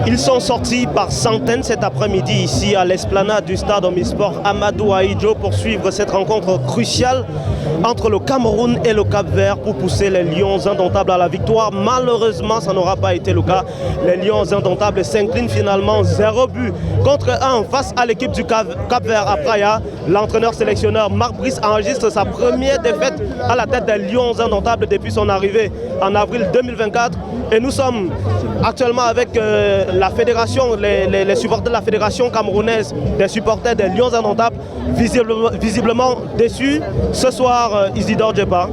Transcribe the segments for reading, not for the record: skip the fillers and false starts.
Ils sont sortis par centaines cet après-midi ici à l'esplanade du stade Omnisport Amadou Ahidjo pour suivre cette rencontre cruciale entre le Cameroun et le Cap-Vert pour pousser les Lions indomptables à la victoire. Malheureusement, ça n'aura pas été le cas. Les Lions indomptables s'inclinent finalement 0 but contre 1 face à l'équipe du Cap-Vert à Praia. L'entraîneur sélectionneur Marc Brice enregistre sa première défaite à la tête des Lions indomptables depuis son arrivée en avril 2024. Et nous sommes actuellement avec la fédération, les supporters de la fédération camerounaise, des supporters des Lions indomptables, visiblement déçus. Ce soir, Isidore Djepa.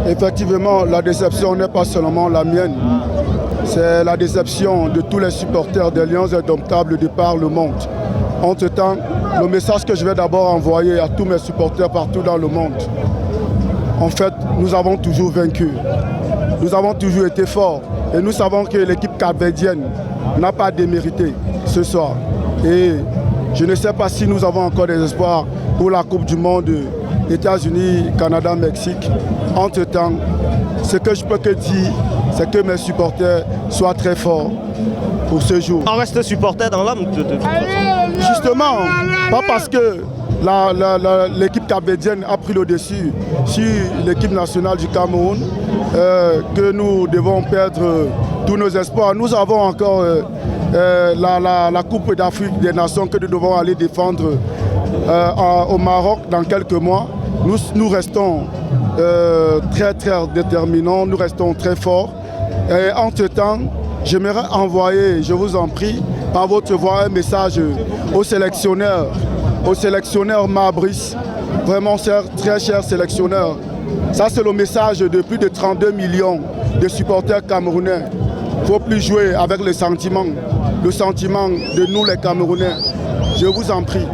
Effectivement, la déception n'est pas seulement la mienne, c'est la déception de tous les supporters des Lions indomptables de par le monde. Entre-temps, le message que je vais d'abord envoyer à tous mes supporters partout dans le monde, en fait, nous avons toujours vaincu. Nous avons toujours été forts et nous savons que l'équipe capverdienne n'a pas démérité ce soir. Et je ne sais pas si nous avons encore des espoirs pour la Coupe du Monde, États-Unis, Canada, Mexique. Entre-temps, ce que je peux que dire, c'est que mes supporters soient très forts pour ce jour. On reste supporter dans l'âme de toute façon. Justement, pas parce que l'équipe capverdienne a pris le dessus sur l'équipe nationale du Cameroun que nous devons perdre tous nos espoirs. Nous avons encore la Coupe d'Afrique des Nations que nous devons aller défendre au Maroc dans quelques mois. Nous restons très déterminants, nous restons très forts. Et entre-temps, j'aimerais envoyer, je vous en prie, par votre voix un message au sélectionneur Brice, vraiment très cher sélectionneur. Ça, c'est le message de plus de 32 millions de supporters camerounais. Il ne faut plus jouer avec le sentiment de nous les Camerounais. Je vous en prie.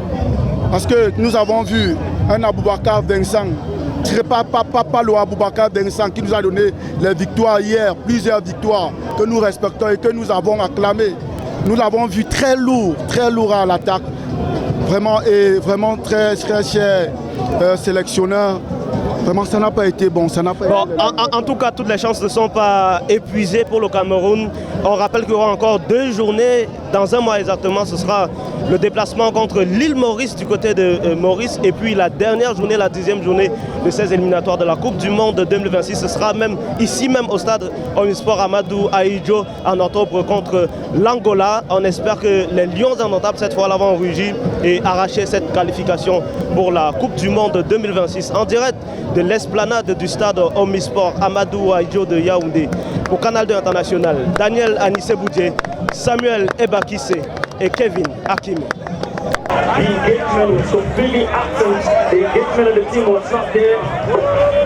Parce que nous avons vu un Aboubacar Vincent, pas le Aboubacar Vincent qui nous a donné les victoires hier, plusieurs victoires que nous respectons et que nous avons acclamées. Nous l'avons vu très lourd à l'attaque. Vraiment très cher sélectionneur. Vraiment, ça n'a pas été bon. En tout cas, toutes les chances ne sont pas épuisées pour le Cameroun. On rappelle qu'il y aura encore 2 journées. Dans un mois exactement, ce sera le déplacement contre l'île Maurice du côté de Maurice. Et puis la dernière journée, la 10e journée de ces éliminatoires de la Coupe du Monde 2026. Ce sera même ici même au stade Omnisport Amadou Ahidjo en octobre contre l'Angola. On espère que les Lions indomptables cette fois-là vont rugir et arracher cette qualification pour la Coupe du Monde 2026. En direct de l'esplanade du stade Omnisport Amadou Ahidjo de Yaoundé pour Canal 2 International, Daniel Anissé Boudjé, Samuel Ebakisse et Kevin Hakim. The engagement was completely absent. The engagement of the team was not there.